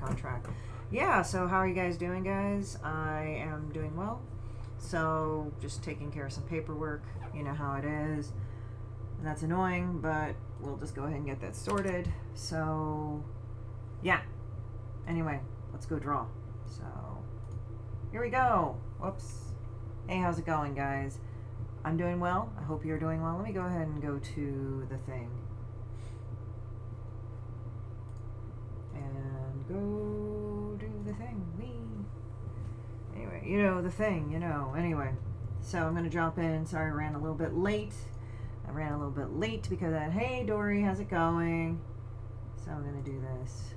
on track. Yeah, so how are you guys doing, guys? I am doing well. So just taking care of some paperwork. You know how it is. And that's annoying, but we'll just go ahead and get that sorted. So, yeah. Anyway, let's go draw. So, here we go. Whoops. Hey, how's it going, guys? I'm doing well. I hope you're doing well. Let me go ahead and go to the thing. And go do the thing. Whee. Anyway, you know, the thing, you know. Anyway, so I'm going to jump in. Sorry, I ran a little bit late. I ran a little bit late because of that. Hey, Dory, how's it going? So I'm going to do this.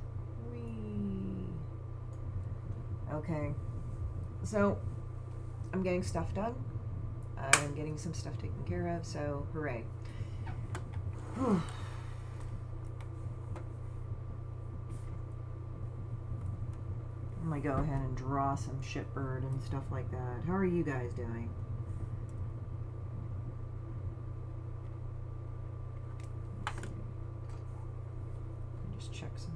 Whee. Okay. So, I'm getting stuff done. I'm getting some stuff taken care of, so hooray. Whew. I'm going to go ahead and draw some shitbird and stuff like that. How are you guys doing? Let's see. Let me just check something.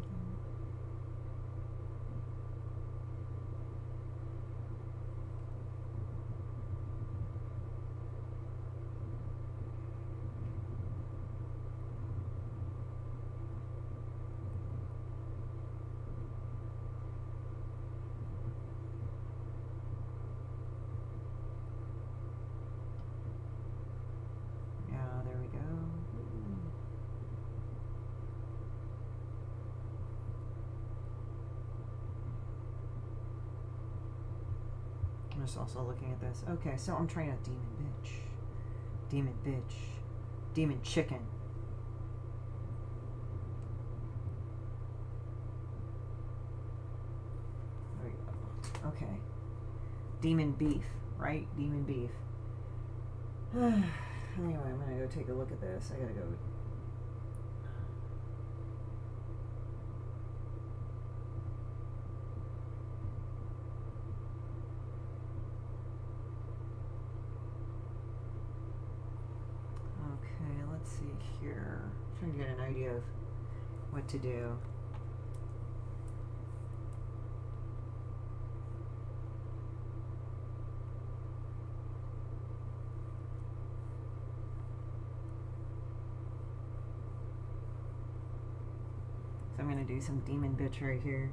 I'm just also looking at this. Okay, so I'm trying out demon bitch. Demon bitch. Demon chicken. There we go. Okay. Demon beef, right? Demon beef. Anyway, I'm gonna go take a look at this. I gotta go. Let's see here. I'm trying to get an idea of what to do. So I'm going to do some demon bitch right here.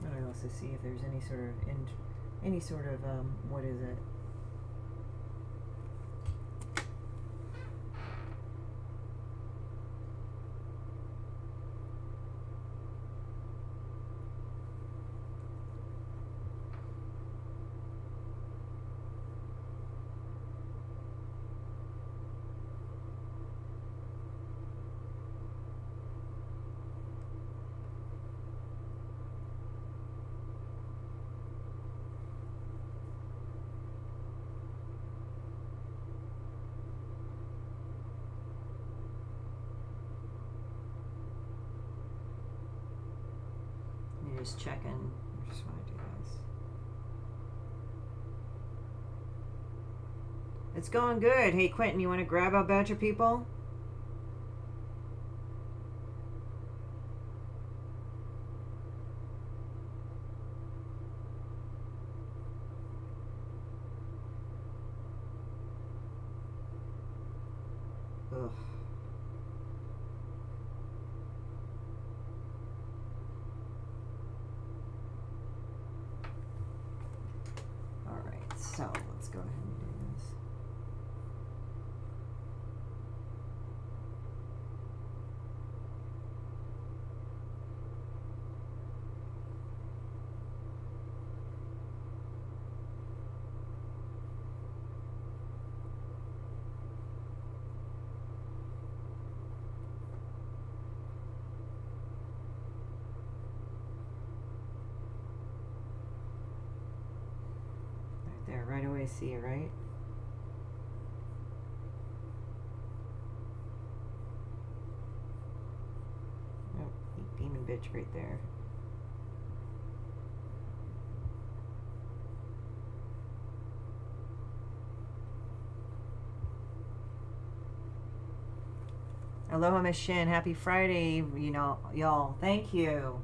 I don't know, to see if there's any sort of what is it? Just checking. I just want to do this. It's going good. Hey, Quentin, you want to grab a bunch of people? Ugh. So let's go ahead and do this. There, right away, see it, right? Oh, demon bitch right there. Aloha, Miss Shinn. Happy Friday, you know, y'all. Thank you.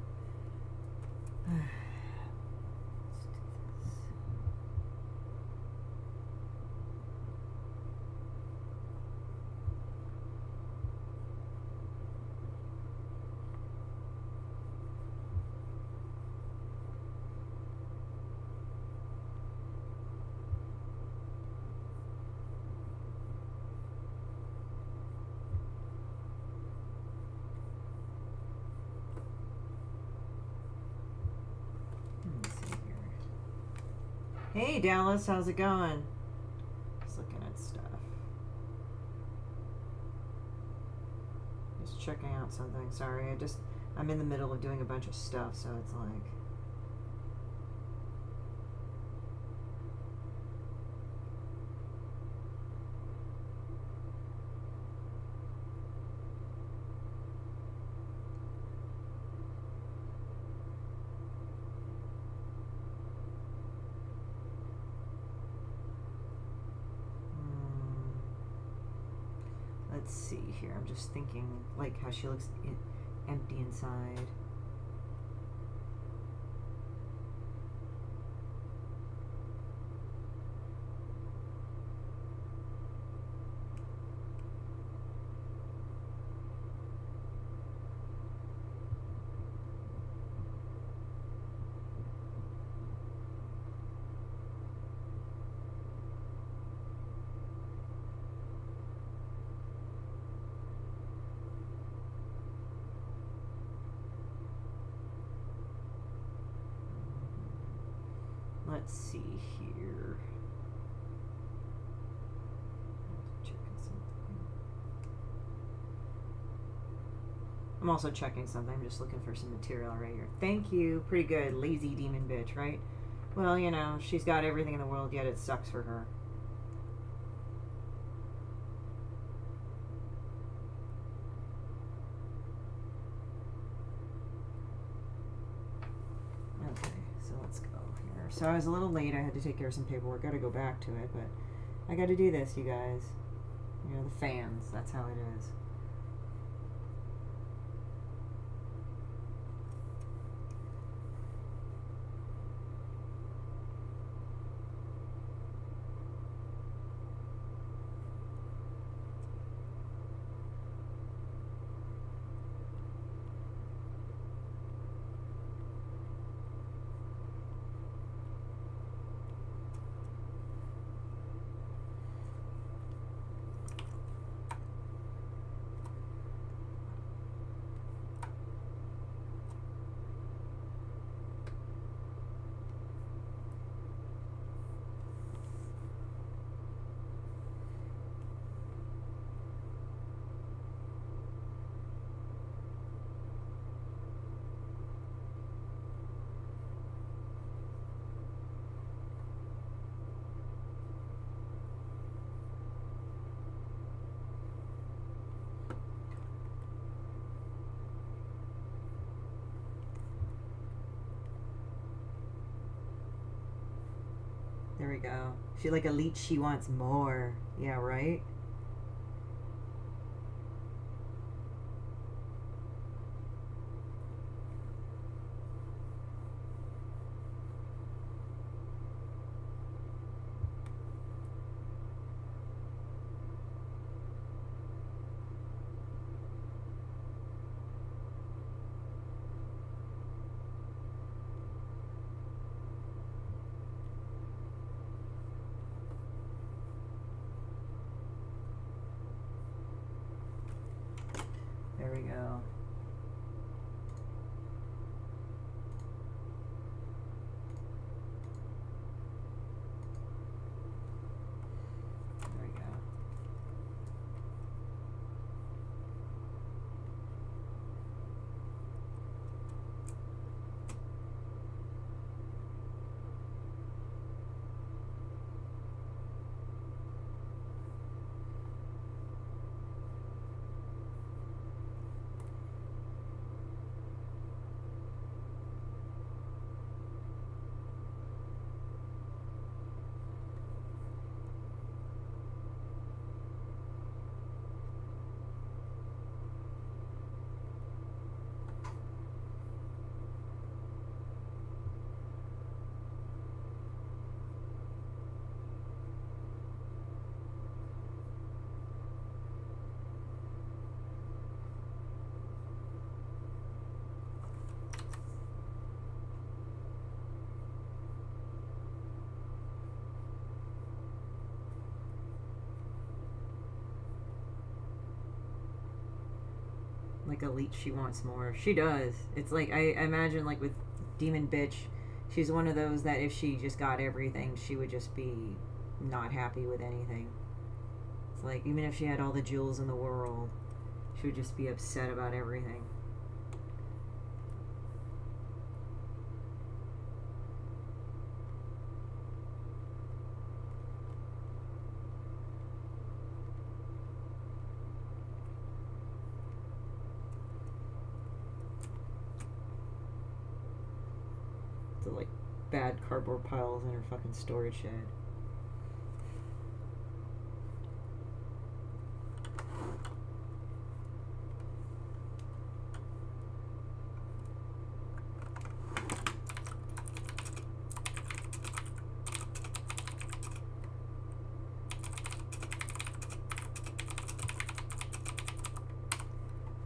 Hey Dallas, how's it going? Just looking at stuff. Just checking out something. Sorry, I'm in the middle of doing a bunch of stuff, so it's like. Let's see here. I'm just thinking, like, how she looks empty inside. Let's see here. Checking something. I'm also checking something. I'm just looking for some material right here. Thank you. Pretty good. Lazy demon bitch, right? Well, you know, she's got everything in the world, yet it sucks for her. So I was a little late. I had to take care of some paperwork. Got to go back to it, but I got to do this, you guys. You know, the fans. That's how it is. There we go. She like a leech. She wants more. Yeah, right? There we go. There we go. like a leech. She wants more. She does. It's like I imagine like with Demon Bitch, she's one of those that if she just got everything, she would just be not happy with anything. It's like even if she had all the jewels in the world, she would just be upset about everything. The like bad cardboard piles in her fucking storage shed.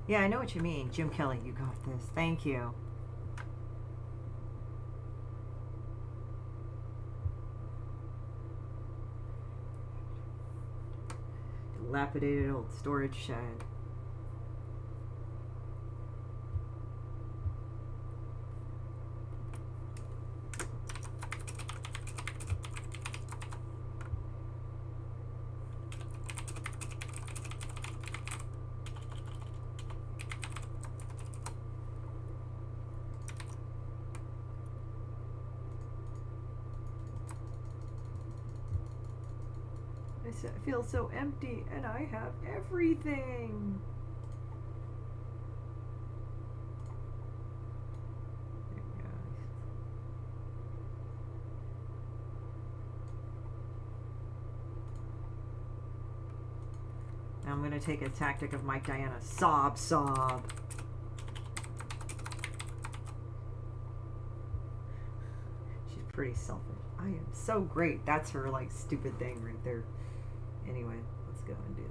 Yeah, I know what you mean. Jim Kelly, you got this. Thank you. Dilapidated old storage shed. I feel so empty, and I have everything. There we go. Now I'm going to take a tactic of Mike Diana. Sob, sob. She's pretty selfish. I am so great. That's her, like, stupid thing right there. Anyway, let's go and do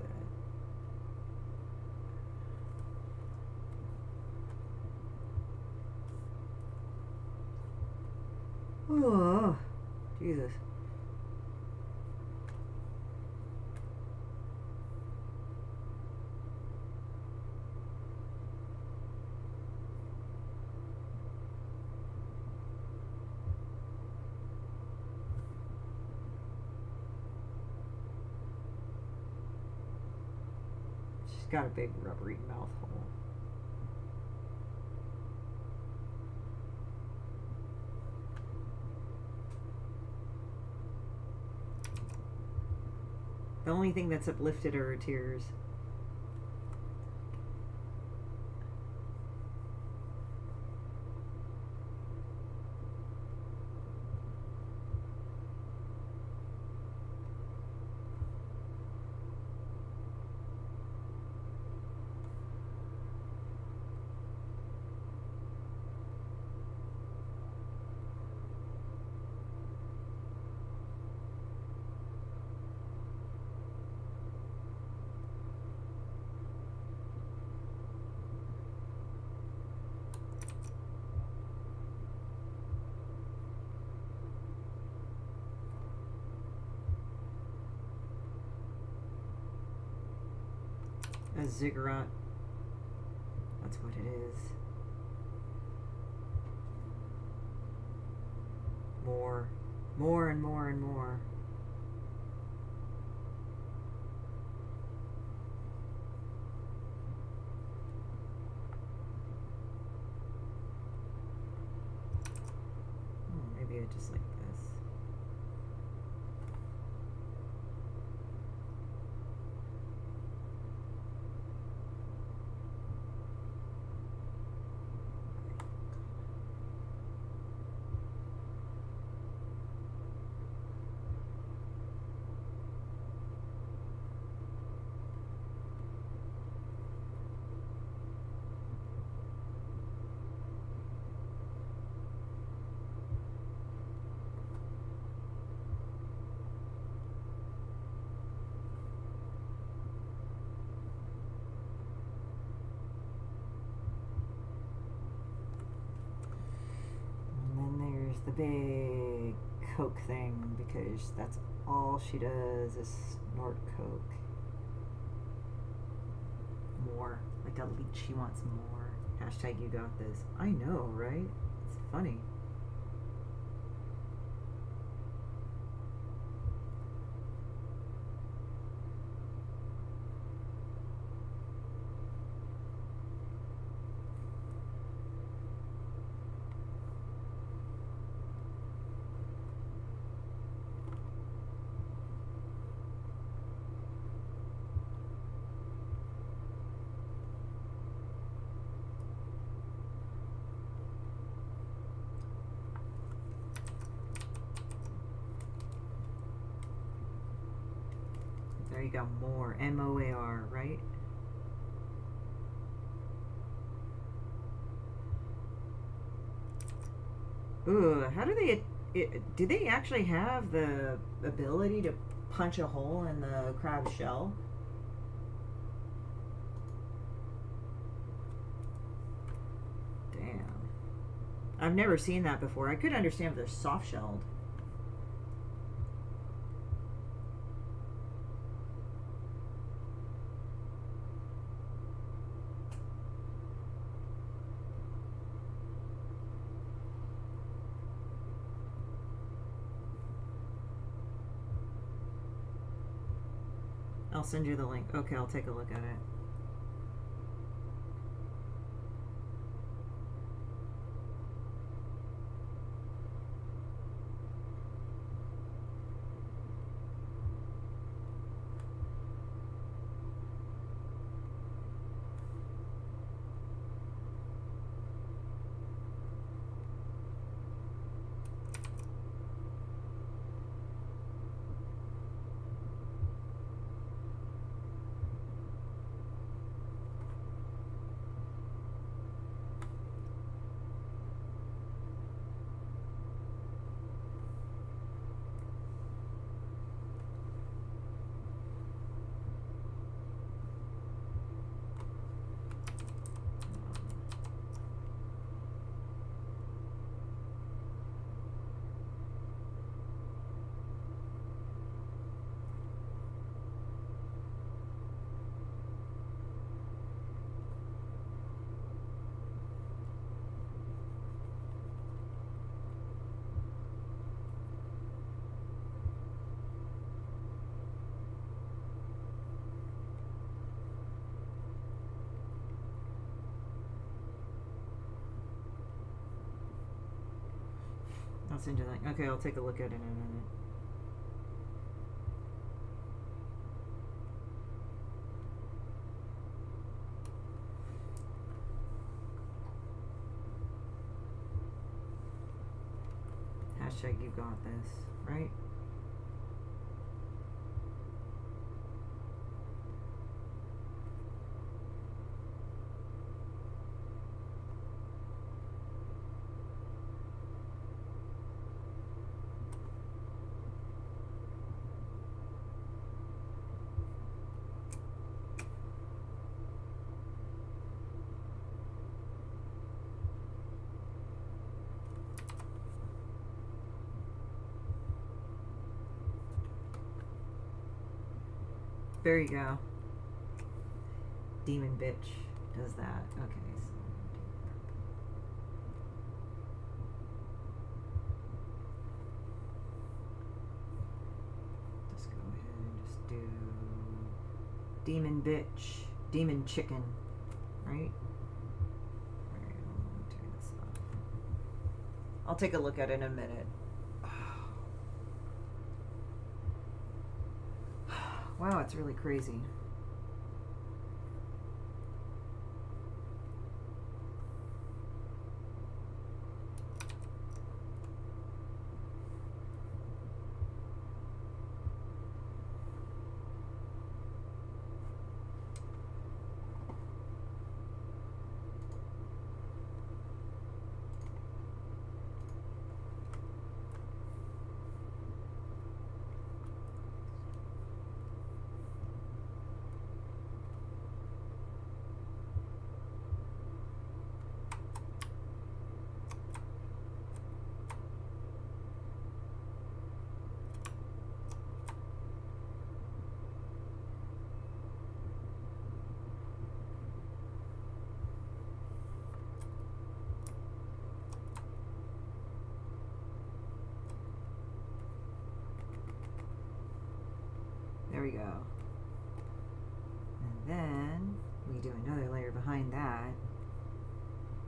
that. Oh, Jesus. Got a big rubbery mouth hole. The only thing that's uplifted are her tears. A ziggurat. That's what it is. More. More and more and more. Maybe I just like this. The big coke thing, because that's all she does is snort coke. More, like delete. She wants more. Hashtag you got this. I know, right? It's funny. There you go, more. M-O-A-R, right? Ooh, how do they... do they actually have the ability to punch a hole in the crab shell? Damn. I've never seen that before. I could understand if they're soft-shelled. I'll send you the link. Okay, I'll take a look at it. I'll send you the link. Okay, I'll take a look at it in a minute. Hashtag you got this, right? There you go. Demon bitch does that. Okay. So just go ahead and just do demon bitch, demon chicken, right? Alright, I'll turn this off. I'll take a look at it in a minute. Wow, it's really crazy. There we go. And then we do another layer behind that.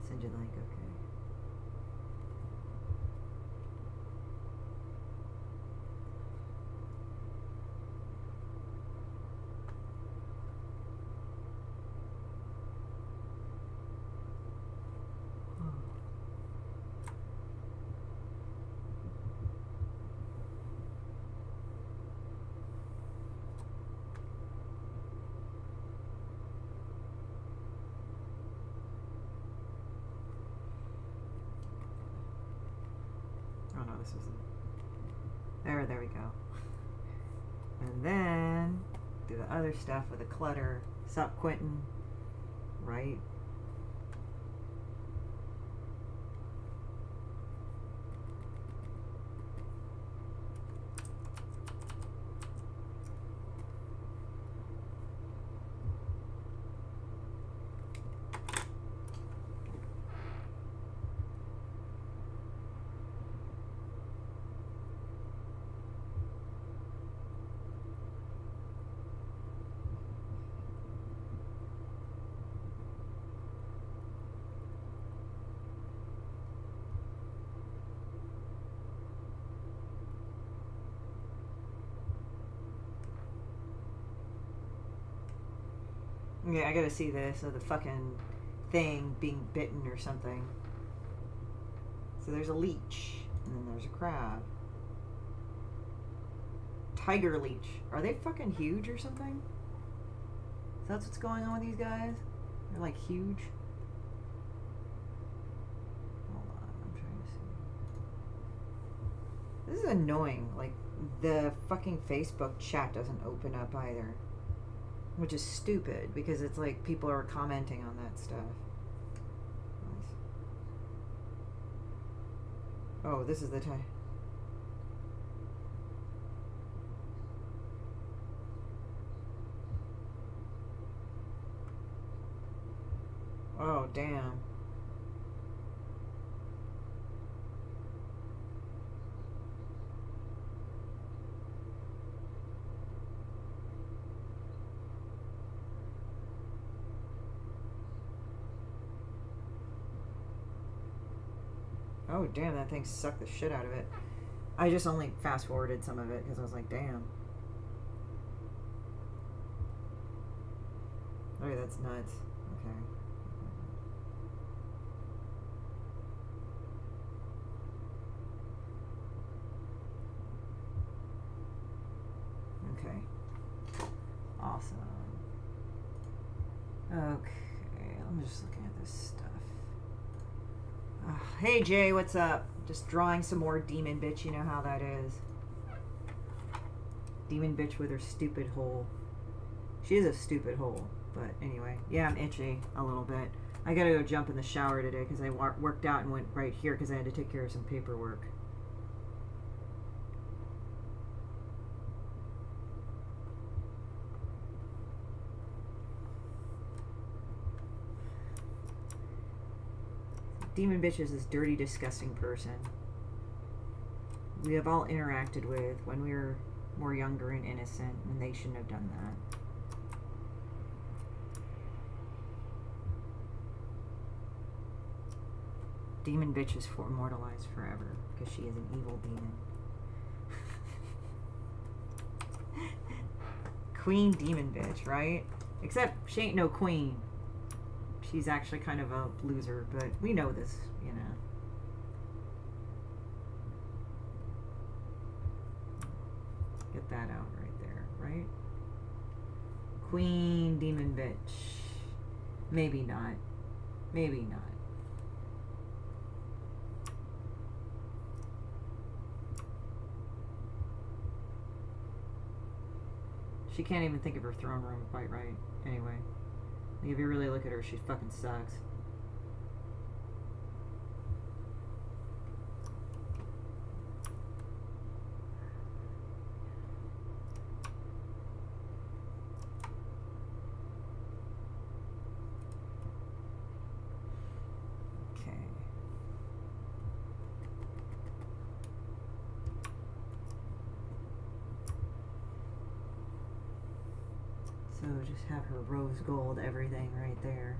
Send you the link, okay. Oh no, this wasn't. There we go. And then do the other stuff with the clutter. Stop quitting. Right? Yeah, I gotta see this, or the fucking thing being bitten or something. So there's a leech, and then there's a crab. Tiger leech. Are they fucking huge or something? So that's what's going on with these guys? They're like huge. Hold on, I'm trying to see. This is annoying. Like, the fucking Facebook chat doesn't open up either. Which is stupid, because it's like people are commenting on that stuff. Nice. Oh, this is the time. Oh, damn. Oh, damn, that thing sucked the shit out of it. I just only fast forwarded some of it because I was like, damn. Okay, that's nuts. Okay. Okay. Awesome. Okay, I'm just looking at this stuff. Hey Jay, what's up? Just drawing some more demon bitch, you know how that is. Demon bitch with her stupid hole. She is a stupid hole, but anyway. Yeah, I'm itchy a little bit. I gotta go jump in the shower today because I worked out and went right here because I had to take care of some paperwork. Demon bitch is this dirty, disgusting person we have all interacted with when we were more younger and innocent, and they shouldn't have done that. Demon bitch is immortalized forever because she is an evil demon. Queen demon bitch, right? Except she ain't no queen. She's actually kind of a loser, but we know this, you know. Get that out right there, right? Queen demon bitch. Maybe not. Maybe not. She can't even think of her throne room quite right. Anyway. If you really look at her, she fucking sucks. Okay. just have her rose gold everything right there.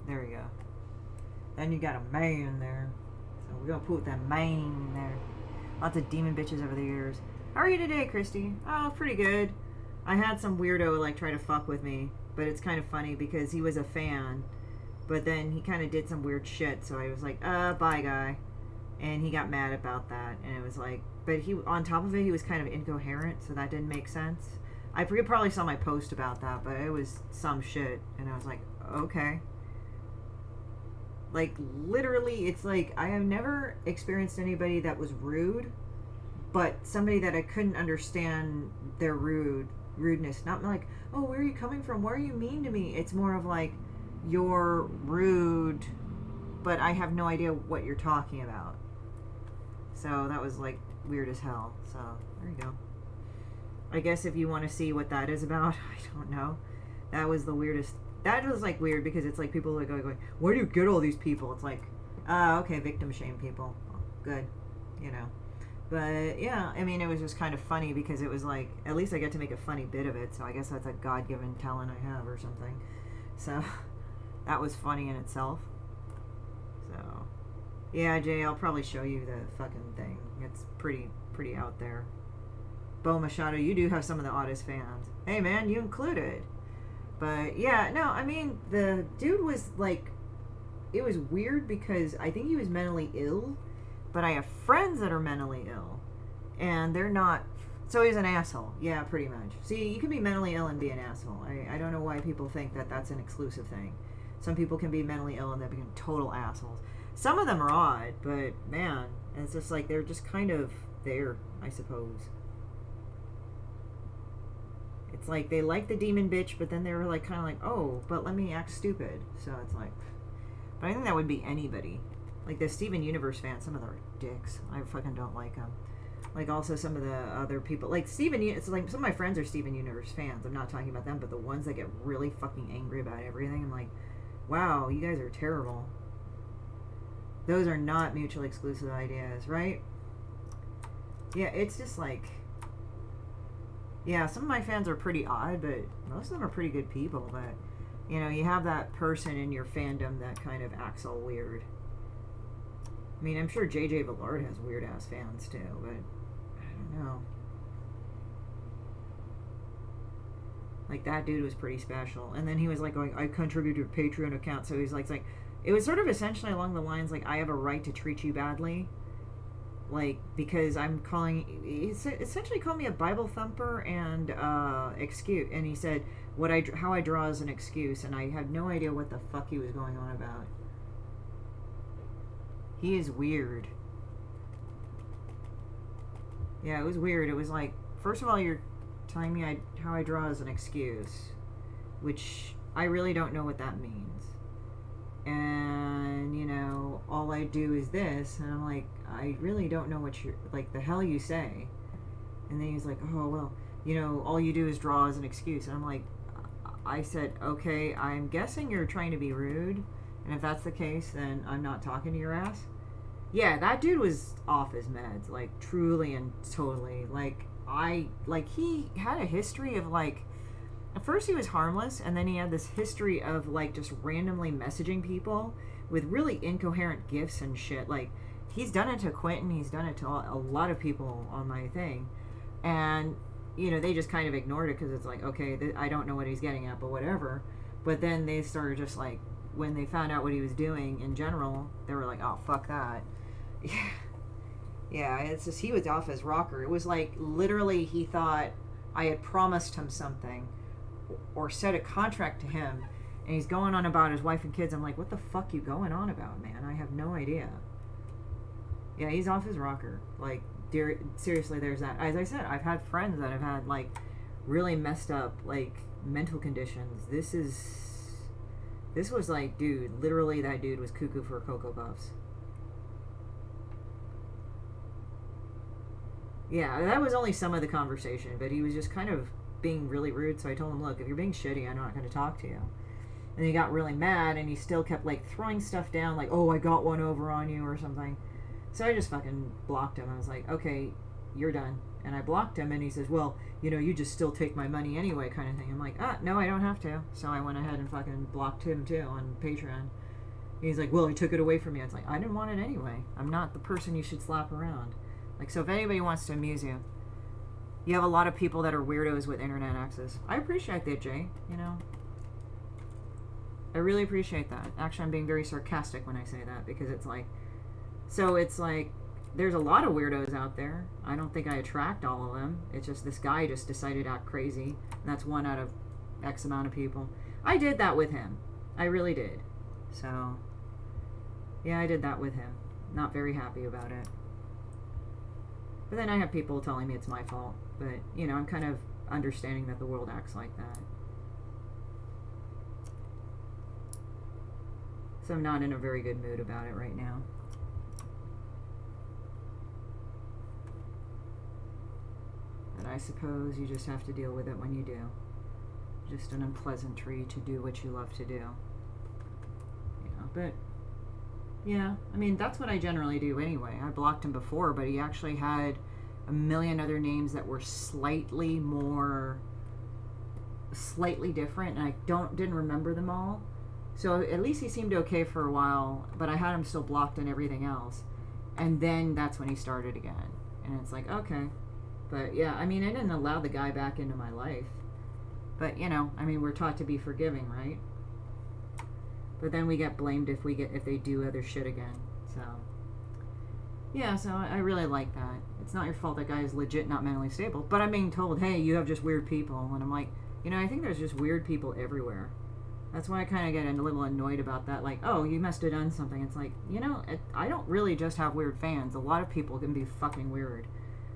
There we go. Then you got a man there. So we're gonna put that man there. Lots of demon bitches over the years. How are you today, Christy? Oh, pretty good. I had some weirdo like try to fuck with me, but it's kind of funny because he was a fan, but then he kind of did some weird shit, so I was like, bye guy. And he got mad about that, and it was like, but he, on top of it, he was kind of incoherent, so that didn't make sense. I probably saw my post about that, but it was some shit, and I was like, okay. Like, literally, it's like, I have never experienced anybody that was rude, but somebody that I couldn't understand their rudeness. Not like, oh, where are you coming from? Why are you mean to me? It's more of like, you're rude, but I have no idea what you're talking about. So that was like weird as hell. So there you go. I guess if you want to see what that is about, I don't know. That was the weirdest. That was like weird because it's like people are going, where do you get all these people? It's like, okay, victim shame people. Good, you know. But yeah, I mean, it was just kind of funny because it was like, at least I get to make a funny bit of it. So I guess that's a God-given talent I have or something. So that was funny in itself. So yeah, Jay, I'll probably show you the fucking thing. It's pretty out there. Bo Machado, you do have some of the oddest fans. Hey man, you included. But yeah, no, I mean, the dude was like, it was weird because I think he was mentally ill, but I have friends that are mentally ill, and they're not, so he's an asshole. Yeah, pretty much. See, you can be mentally ill and be an asshole. I don't know why people think that that's an exclusive thing. Some people can be mentally ill and they become total assholes. Some of them are odd, but man, it's just like, they're just kind of there, I suppose. It's like they like the demon bitch, but then they were like kind of like, oh, but let me act stupid. So it's like, but I think that would be anybody. Like the Steven Universe fans, some of them are dicks. I fucking don't like them. Like also some of the other people, like Steven, it's like some of my friends are Steven Universe fans. I'm not talking about them, but the ones that get really fucking angry about everything, I'm like, wow, you guys are terrible. Those are not mutually exclusive ideas, right? Yeah, it's just like, yeah, some of my fans are pretty odd, but most of them are pretty good people. But, you know, you have that person in your fandom that kind of acts all weird. I mean, I'm sure JJ Villard has weird-ass fans, too, but I don't know. Like, that dude was pretty special. And then he was like going, I contributed to a Patreon account, so he's like, it was sort of essentially along the lines like, I have a right to treat you badly. Like, because I'm calling, he essentially called me a Bible thumper and excuse, and he said how I draw is an excuse, and I have no idea what the fuck he was going on about. He is weird. Yeah, it was weird. It was like, first of all, you're telling me how I draw is an excuse, which I really don't know what that means. And, you know, all I do is this, and I'm like, I really don't know what you're, like, the hell you say. And then he's like, oh, well, you know, all you do is draw as an excuse. And I'm like, I said, okay, I'm guessing you're trying to be rude, and if that's the case, then I'm not talking to your ass. Yeah, that dude was off his meds, like, truly and totally. Like, he had a history of, like, at first he was harmless, and then he had this history of, like, just randomly messaging people with really incoherent gifts and shit. Like, he's done it to Quentin, he's done it to a lot of people on my thing, and, you know, they just kind of ignored it because it's like, okay, I don't know what he's getting at, but whatever. But then they started just, like, when they found out what he was doing in general, they were like, oh, fuck that. Yeah, it's just, he was off his rocker. It was like, literally, he thought I had promised him something or set a contract to him, and he's going on about his wife and kids. I'm like, what the fuck you going on about, man? I have no idea. Yeah, he's off his rocker. Like, seriously, there's that. As I said, I've had friends that have had, like, really messed up, like, mental conditions. This was like, dude, literally that dude was cuckoo for Cocoa Puffs. Yeah, that was only some of the conversation, but he was just kind of being really rude, so I told him, look, if you're being shitty, I'm not going to talk to you. And he got really mad, and he still kept, like, throwing stuff down, like, oh, I got one over on you or something. So I just fucking blocked him. I was like, okay, you're done. And I blocked him, and he says, well, you know, you just still take my money anyway, kind of thing. I'm like, no, I don't have to. So I went ahead and fucking blocked him too on Patreon. He's like, well, he took it away from me. It's like, I didn't want it anyway. I'm not the person you should slap around. Like, so if anybody wants to amuse you, you have a lot of people that are weirdos with internet access. I appreciate that, Jay, you know. I really appreciate that. Actually, I'm being very sarcastic when I say that, because it's like, so it's like, there's a lot of weirdos out there. I don't think I attract all of them. It's just this guy just decided to act crazy, and that's one out of X amount of people. I did that with him. I really did. So, yeah, I did that with him. Not very happy about it. But then I have people telling me it's my fault. But, you know, I'm kind of understanding that the world acts like that. So I'm not in a very good mood about it right now. But I suppose you just have to deal with it when you do. Just an unpleasantry to do what you love to do. You know, but yeah, I mean, that's what I generally do anyway. I blocked him before, but he actually had a million other names that were slightly different, and I didn't remember them all. So at least he seemed okay for a while, but I had him still blocked and everything else. And then that's when he started again. And it's like, okay. But yeah, I mean, I didn't allow the guy back into my life. But, you know, I mean, we're taught to be forgiving, right? But then we get blamed if they do other shit again. So, yeah, so I really like that. It's not your fault that guy is legit not mentally stable. But I'm being told, hey, you have just weird people. And I'm like, you know, I think there's just weird people everywhere. That's why I kind of get a little annoyed about that. Like, oh, you must have done something. It's like, you know, I don't really just have weird fans. A lot of people can be fucking weird.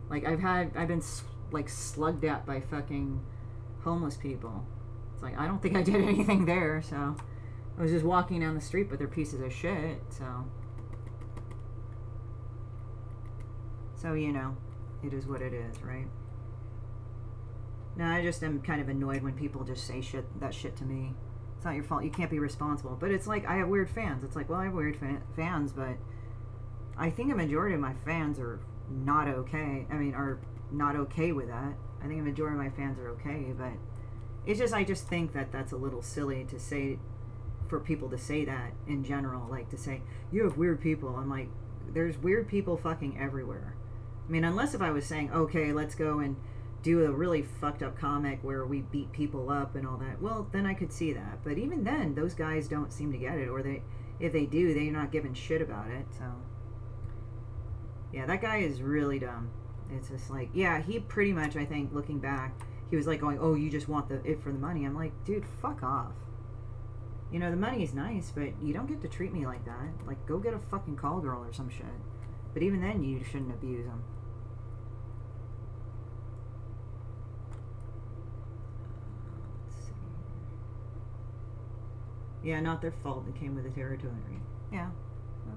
Like, I've been, like, slugged at by fucking homeless people. It's like, I don't think I did anything there, so I was just walking down the street, but they're pieces of shit, so, you know, it is what it is, right? Now, I just am kind of annoyed when people just say that shit to me. It's not your fault. You can't be responsible. But it's like, I have weird fans. It's like, well, I have weird fans, but I think a majority of my fans are not okay. I mean, are not okay with that. I think a majority of my fans are okay, but it's just, I just think that that's a little silly to say, for people to say that in general, like to say, you have weird people. I'm like, there's weird people fucking everywhere. I mean, unless if I was saying, okay, let's go and do a really fucked up comic where we beat people up and all that, well, then I could see that. But even then, those guys don't seem to get it, or if they do, they're not giving shit about it. So yeah, that guy is really dumb. It's just like, yeah, he pretty much, I think, looking back, he was like going, oh, you just want it for the money. I'm like, dude, fuck off. You know, the money is nice, but you don't get to treat me like that. Like, go get a fucking call girl or some shit. But even then, you shouldn't abuse them. Yeah, not their fault. It came with the territory. Yeah. Well,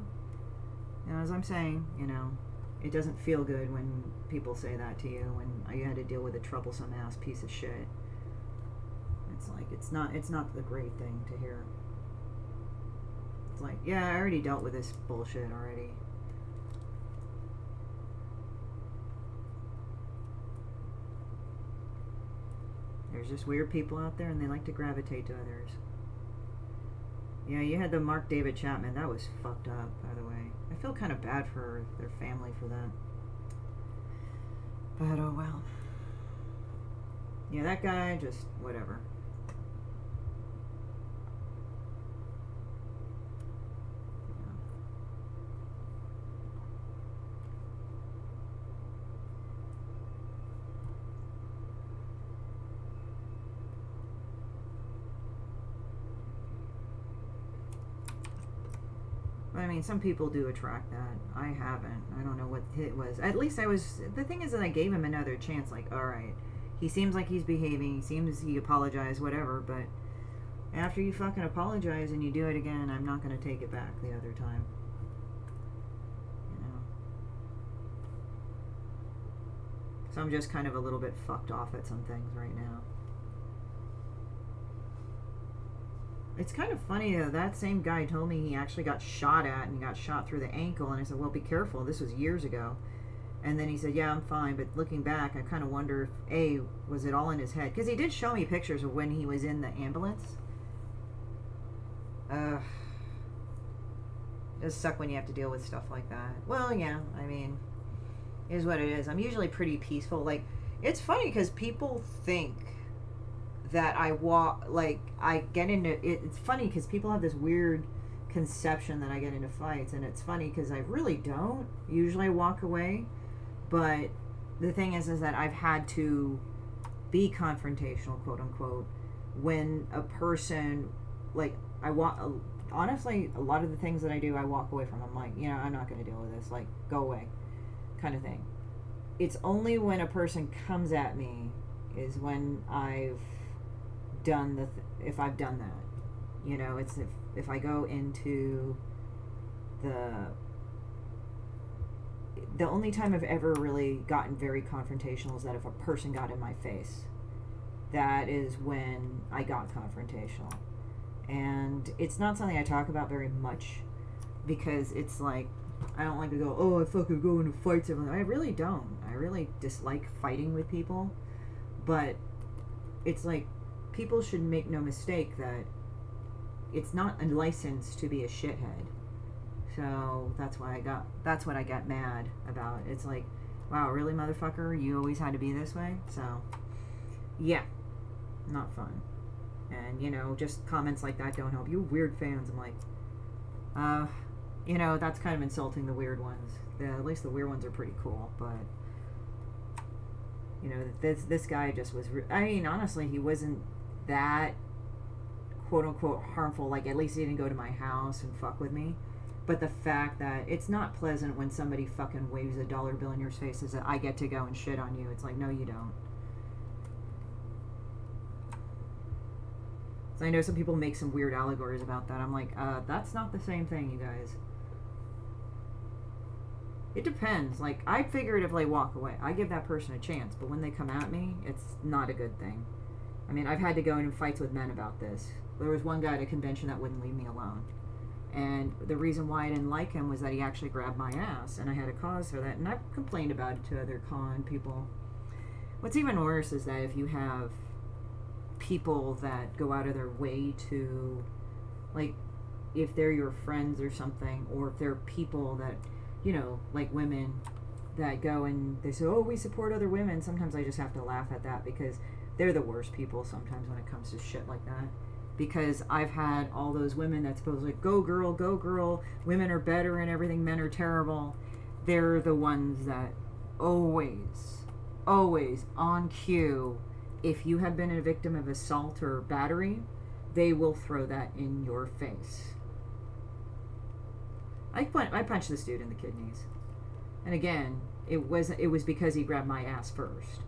you know, as I'm saying, you know, it doesn't feel good when people say that to you, when you had to deal with a troublesome ass piece of shit. It's like, it's not the great thing to hear. It's like, yeah, I already dealt with this bullshit already. There's just weird people out there, and they like to gravitate to others. Yeah, you had the Mark David Chapman. That was fucked up, by the way. I feel kind of bad for their family for that. But oh well. Yeah, that guy, just whatever. I mean, some people do attract that. I haven't. I don't know what it was. At least I was... The thing is that I gave him another chance. Like, alright, he seems like he's behaving. He seems he apologized, whatever. But after you fucking apologize and you do it again, I'm not going to take it back the other time. You know? So I'm just kind of a little bit fucked off at some things right now. It's kind of funny, though. That same guy told me he actually got shot at, and he got shot through the ankle. And I said, well, be careful. This was years ago. And then he said, yeah, I'm fine. But looking back, I kind of wonder if, A, was it all in his head? Because he did show me pictures of when he was in the ambulance. It does suck when you have to deal with stuff like that. Well, yeah, I mean, it is what it is. I'm usually pretty peaceful. Like, it's funny because people think that I walk, like, I get into it. It's funny because people have this weird conception that I get into fights. And it's funny because I really don't. Usually I walk away. But the thing is that I've had to be confrontational, quote unquote, when a person, like, honestly, a lot of the things that I do, I walk away from. I'm like, I'm not going to deal with this. Like, go away, kind of thing. It's only when a person comes at me is when I've done if I've done that. It's if I go into the only time I've ever really gotten very confrontational is that if a person got in my face. That is when I got confrontational. And it's not something I talk about very much because it's like, I don't like to go, oh, I fucking go into fights. I really don't. I really dislike fighting with people. But it's like, people should make no mistake that it's not a license to be a shithead. So that's what I got mad about. It's like, wow, really, motherfucker? You always had to be this way? So, yeah, not fun. And, just comments like that don't help. You weird fans. I'm like, that's kind of insulting the weird ones. At least the weird ones are pretty cool. But, this guy just was, honestly, he wasn't that, quote-unquote, harmful. Like, at least he didn't go to my house and fuck with me. But the fact that it's not pleasant when somebody fucking waves a dollar bill in your face is that I get to go and shit on you. It's like, no, you don't. So I know some people make some weird allegories about that. I'm like, that's not the same thing, you guys. It depends. Like, I figuratively walk away. I give that person a chance. But when they come at me, it's not a good thing. I mean, I've had to go in fights with men about this. There was one guy at a convention that wouldn't leave me alone. And the reason why I didn't like him was that he actually grabbed my ass. And I had a cause for that. And I've complained about it to other con people. What's even worse is that if you have people that go out of their way to, like, if they're your friends or something, or if they're people that, like women that go and they say, oh, we support other women. Sometimes I just have to laugh at that because they're the worst people sometimes when it comes to shit like that. Because I've had all those women that supposedly go girl, women are better and everything, men are terrible. They're the ones that always on cue, if you have been a victim of assault or battery, they will throw that in your face. I punched this dude in the kidneys. And again, it was because he grabbed my ass first.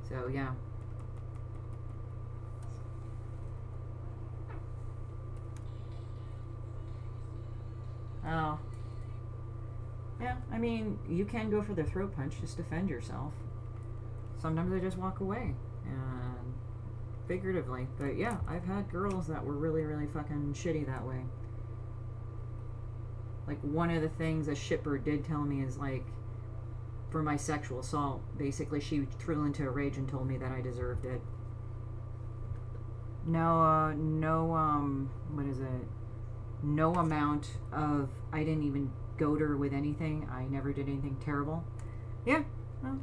So yeah. Oh. Yeah, I mean, you can go for the throat punch, just defend yourself. Sometimes I just walk away, and figuratively. But yeah, I've had girls that were really, really fucking shitty that way. Like, one of the things a shipper did tell me is, like, for my sexual assault, basically she threw into a rage and told me that I deserved it. What is it? No amount of, I didn't even goad her with anything. I never did anything terrible. Yeah, well,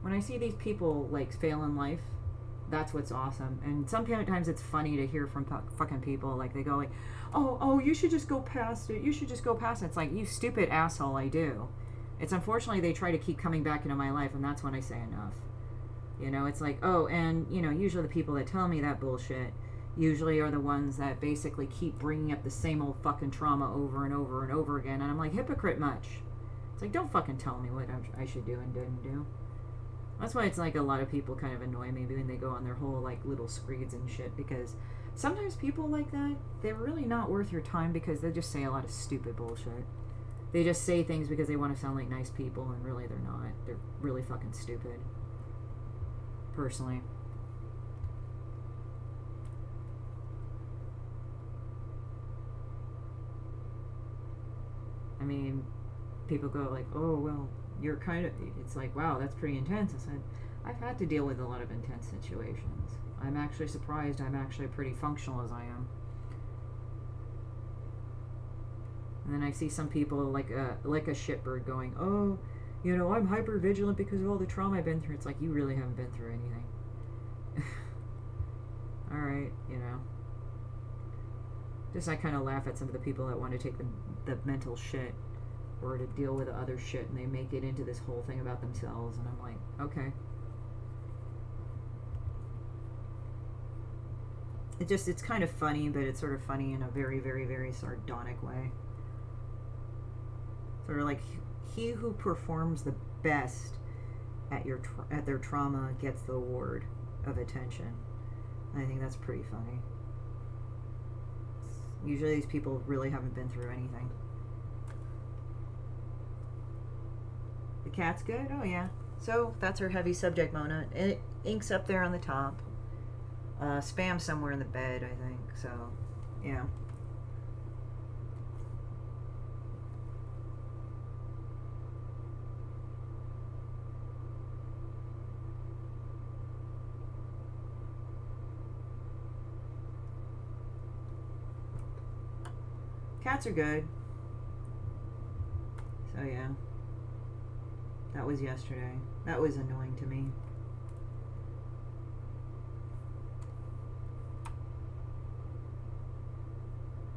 when I see these people, like, fail in life, that's what's awesome. And sometimes it's funny to hear from fucking people, like, they go like, oh, you should just go past it. You should just go past it. It's like, you stupid asshole, I do. It's unfortunately they try to keep coming back into my life, and that's when I say enough. It's like, oh, and, usually the people that tell me that bullshit usually are the ones that basically keep bringing up the same old fucking trauma over and over and over again. And I'm like, hypocrite much. It's like, don't fucking tell me what I should do and didn't do. That's why it's like a lot of people kind of annoy me when they go on their whole, like, little screeds and shit, because sometimes people like that, they're really not worth your time because they just say a lot of stupid bullshit. They just say things because they want to sound like nice people, and really they're not. They're really fucking stupid. Personally. mean, people go like, oh, well, you're kind of, it's like, wow, that's pretty intense. I said, I've had to deal with a lot of intense situations. I'm actually surprised I'm actually pretty functional as I am. And then I see some people like a shitbird going, oh, you know, I'm hyper vigilant because of all the trauma I've been through. It's like, you really haven't been through anything. All right, you know. Just I kind of laugh at some of the people that want to take the mental shit or to deal with the other shit, and they make it into this whole thing about themselves, and I'm like, okay. It's kind of funny, but it's sort of funny in a very, very, very sardonic way. Sort of like, he who performs the best at their trauma gets the award of attention. And I think that's pretty funny. Usually these people really haven't been through anything. The cat's good? Oh yeah. So that's her heavy subject, Mona. It inks up there on the top. Spam somewhere in the bed, I think. So, yeah. Cats are good. So yeah. That was yesterday. That was annoying to me.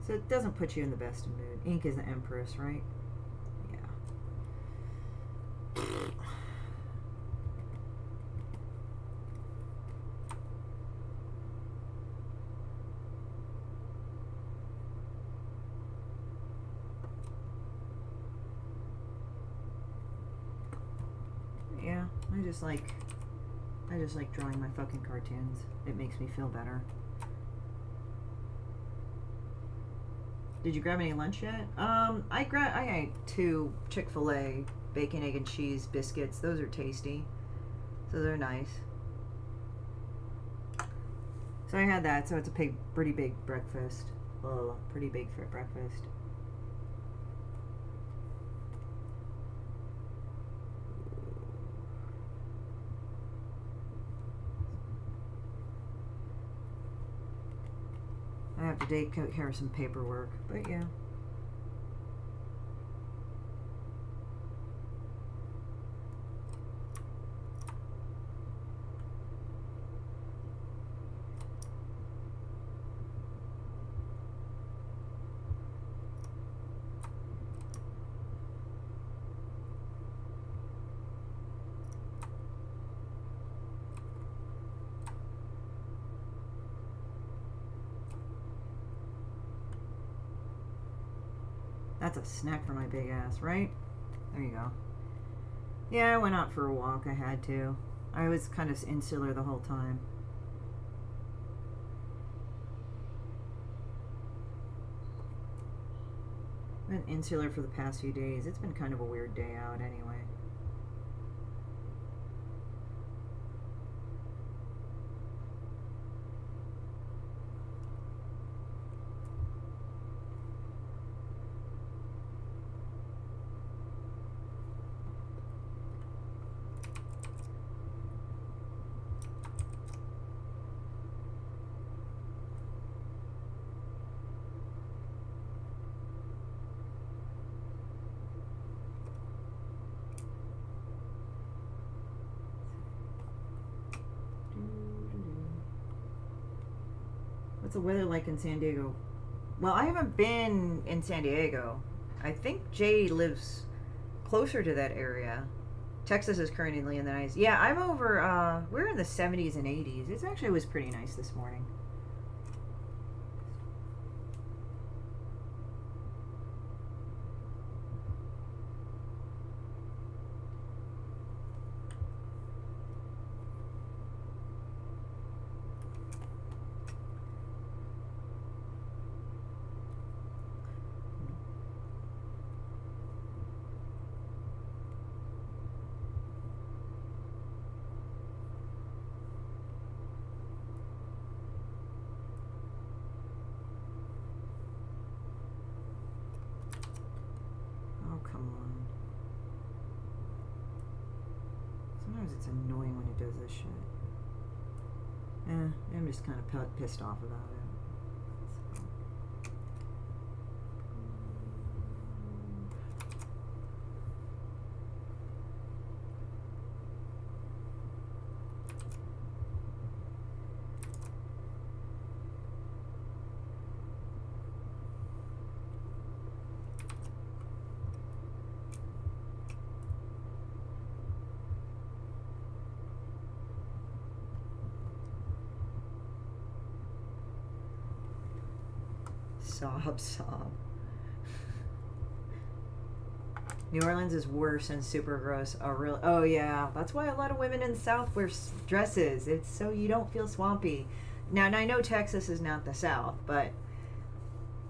So it doesn't put you in the best of mood. Ink is the Empress, right? Yeah. Yeah, I just like drawing my fucking cartoons. It makes me feel better. Did you grab any lunch yet? I ate 2 Chick-fil-A bacon, egg, and cheese biscuits. Those are tasty. So they're nice. So I had that. So it's a pretty big breakfast. Oh, pretty big for breakfast. I have to take care of some paperwork, but yeah. That's a snack for my big ass, right? There you go. Yeah, I went out for a walk. I had to. I was kind of insular the whole time. I've been insular for the past few days. It's been kind of a weird day out anyway. What's the weather like in San Diego? Well, I haven't been in San Diego. I think Jay lives closer to that area. Texas is currently in the nice. Yeah, I'm over. We're in the 70s and 80s. It actually was pretty nice this morning. it's annoying when it does this shit. I'm just kind of pissed off about it. Sob. New Orleans is worse and super gross. Oh yeah, that's why a lot of women in the South wear dresses. It's so you don't feel swampy. Now, and I know Texas is not the South, but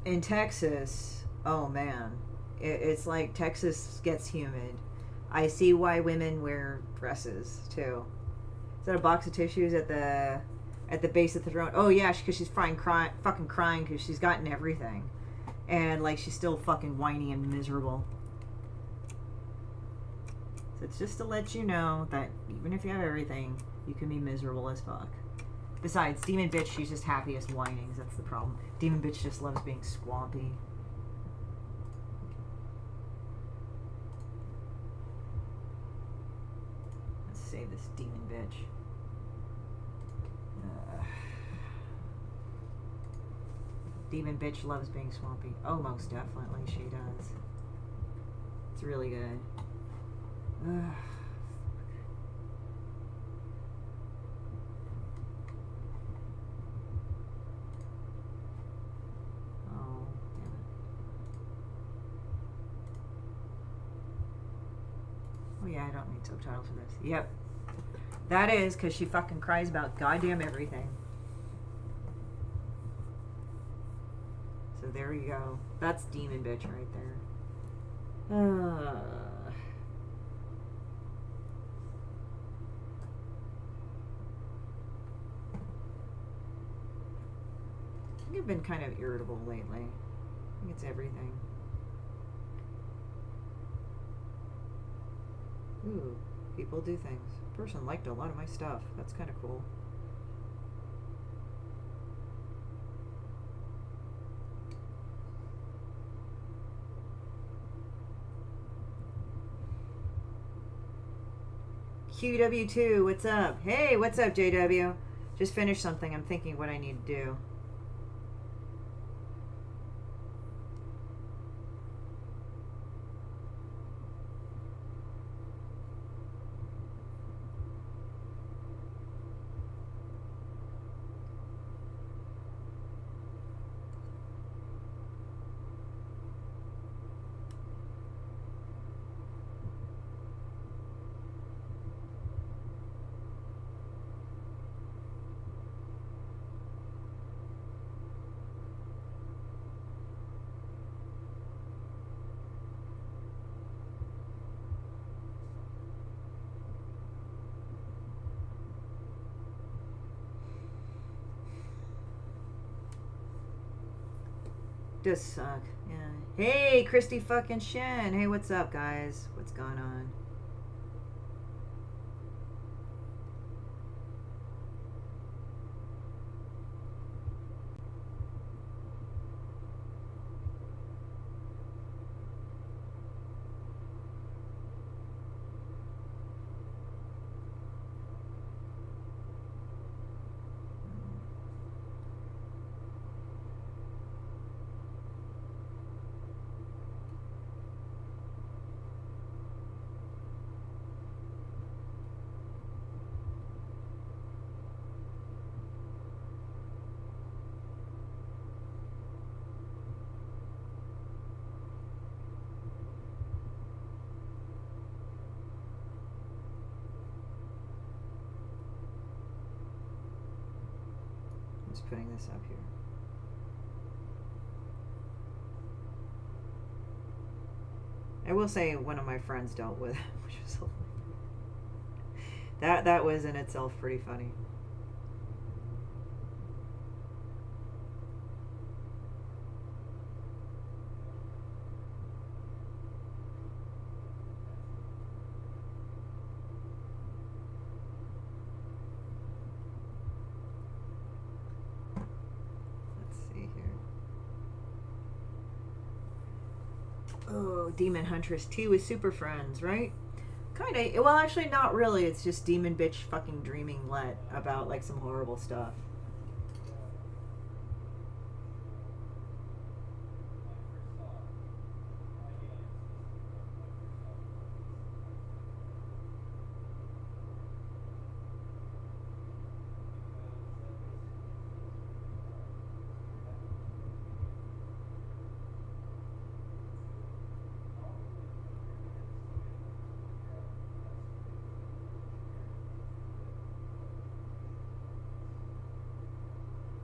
in Texas, oh man, it's like Texas gets humid. I see why women wear dresses too. Is that a box of tissues at the base of the throat? Oh yeah, because she's fucking crying because she's gotten everything, and like she's still fucking whiny and miserable. So it's just to let you know that even if you have everything, you can be miserable as fuck. Besides, Demon Bitch, she's just happy as whinings. That's the problem. Demon Bitch just loves being swampy. Let's save this Demon Bitch. Demon Bitch loves being swampy. Oh, most definitely she does. It's really good. Oh, damn it. Oh yeah, I don't need subtitles for this. Yep. That is because she fucking cries about goddamn everything. So there you go. That's Demon Bitch right there. I think I've been kind of irritable lately. I think it's everything. Ooh, people do things. Person liked a lot of my stuff. That's kind of cool. QW2, what's up? Hey, what's up, JW? Just finished something. I'm thinking what I need to do. Does suck. Yeah. Hey, Christie fucking Shinn. Hey, what's up, guys? What's going on? Just putting this up here. I will say one of my friends dealt with it, which was that was in itself pretty funny. Oh, Demon Huntress 2 is Super Friends, right? Kind of. Well, actually, not really. It's just Demon Bitch fucking dreaming let about, like, some horrible stuff.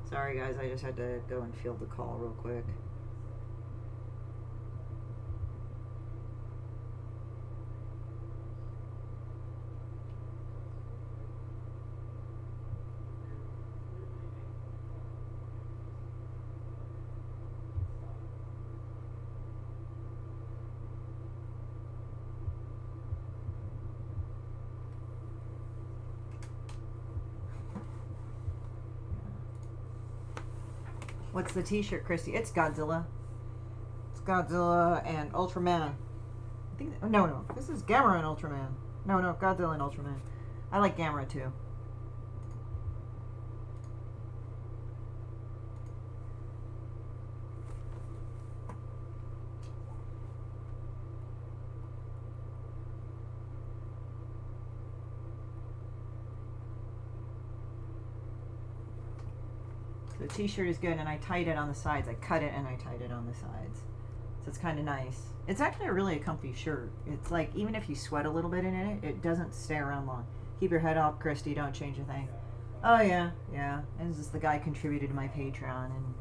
Sorry, guys. I just had to go and field the call real quick. What's the t-shirt, Christy? It's Godzilla. It's Godzilla and Ultraman. I think no. This is Gamera and Ultraman. No, Godzilla and Ultraman. I like Gamera too. The t-shirt is good, and I tied it on the sides. I cut it and I tied it on the sides. So it's kind of nice. It's actually a comfy shirt. It's like, even if you sweat a little bit in it, it doesn't stay around long. Keep your head up, Christy. Don't change a thing. Oh, yeah. And this is the guy contributed to my Patreon. And,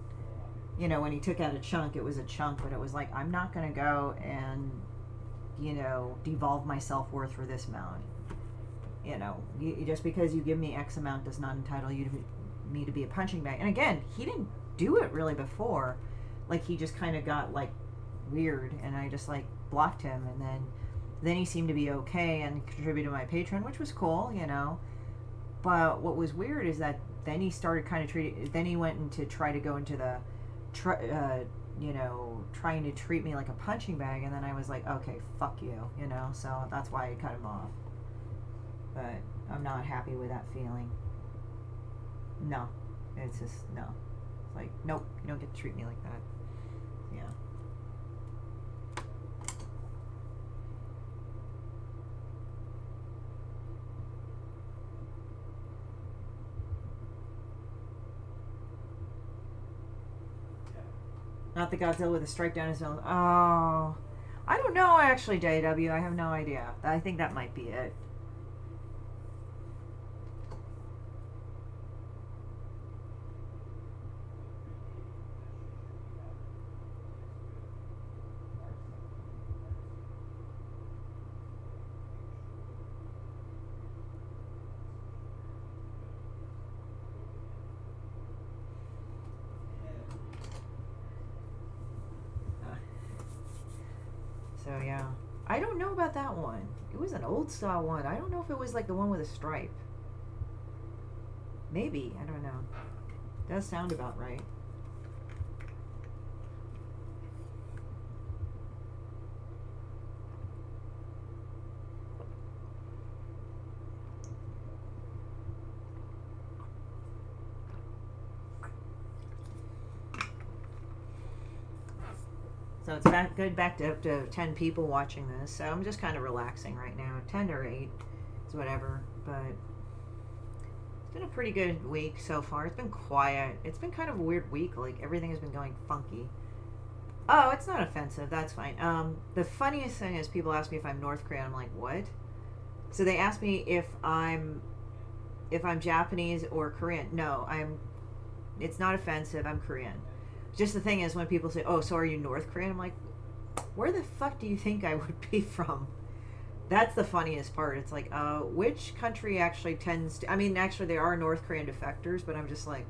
you know, when he took out a chunk, it was a chunk. But it was like, I'm not going to go and, you know, devolve my self-worth for this amount. You know, just because you give me X amount does not entitle you to me to be a punching bag. And again, he didn't do it really before. Like, he just kind of got, like, weird, and I just, like, blocked him, and then he seemed to be okay and contributed to my Patreon, which was cool, you know. But what was weird is that then he started kind of then he went into try to go into the you know, trying to treat me like a punching bag, and then I was like, okay, fuck you, you know. So that's why I cut him off. But I'm not happy with that feeling. No, it's just no. It's like, nope, you don't get to treat me like that. Yeah. Not the Godzilla with a strike down his nose. Oh, I don't know actually, JW. I have no idea. I think that might be it. So yeah, I don't know about that one. It was an old style one. I don't know if it was like the one with a stripe. Maybe, I don't know. Does sound about right. So it's back to up to 10 people watching this. So I'm just kind of relaxing right now. 10 or 8 is whatever. But it's been a pretty good week so far. It's been quiet. It's been kind of a weird week. Like, everything has been going funky. Oh, it's not offensive. That's fine. The funniest thing is people ask me if I'm North Korean. I'm like, what? So they ask me if I'm Japanese or Korean. No, it's not offensive. I'm Korean. Just the thing is, when people say, oh, so are you North Korean? I'm like, where the fuck do you think I would be from? That's the funniest part. It's like, which country actually tends to... I mean, actually, there are North Korean defectors, but I'm just like...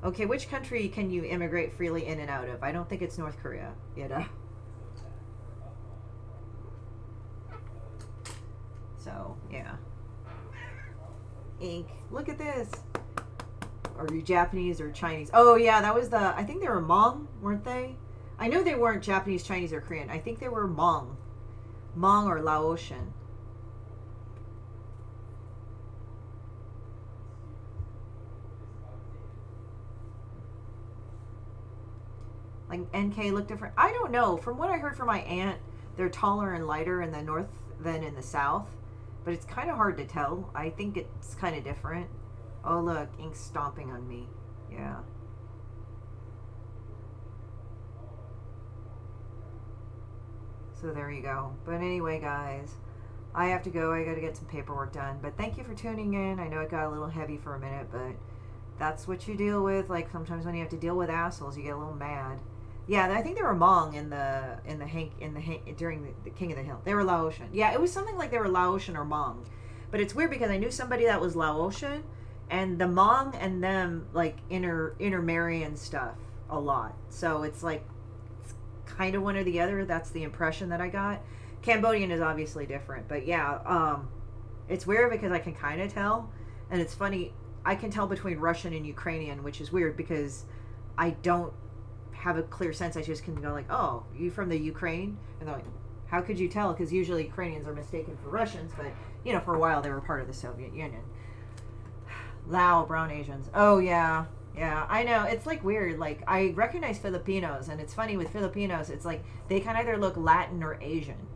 okay, which country can you immigrate freely in and out of? I don't think it's North Korea, you know? So, yeah. Ink. Look at this. Are you Japanese or Chinese? Oh, yeah, that was I think they were Hmong, weren't they? I know they weren't Japanese, Chinese, or Korean. I think they were Hmong. Hmong or Laotian. Like NK look different. I don't know. From what I heard from my aunt, they're taller and lighter in the north than in the south. But it's kind of hard to tell. I think it's kind of different. Oh, look. Ink stomping on me. Yeah. So there you go. But anyway, guys, I have to go. I got to get some paperwork done. But thank you for tuning in. I know it got a little heavy for a minute, but that's what you deal with. Like sometimes when you have to deal with assholes, you get a little mad. Yeah, I think they were Hmong during the King of the Hill. They were Laotian. Yeah, it was something like they were Laotian or Hmong. But it's weird because I knew somebody that was Laotian, and the Hmong and them like intermarry and stuff a lot. So it's like it's kind of one or the other. That's the impression that I got. Cambodian is obviously different, but yeah, it's weird because I can kind of tell, and it's funny. I can tell between Russian and Ukrainian, which is weird because I don't have a clear sense. I just can go like, oh, you from the Ukraine? And they're like, how could you tell? Because usually Ukrainians are mistaken for Russians, but, you know, for a while they were part of the Soviet Union. Lao, brown Asians. Oh, yeah. Yeah, I know. It's like weird. Like, I recognize Filipinos, and it's funny with Filipinos, it's like they can either look Latin or Asian.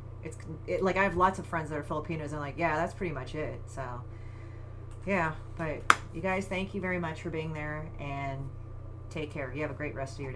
Like, I have lots of friends that are Filipinos, and like, yeah, that's pretty much it. So, yeah. But you guys, thank you very much for being there, and take care. You have a great rest of your day.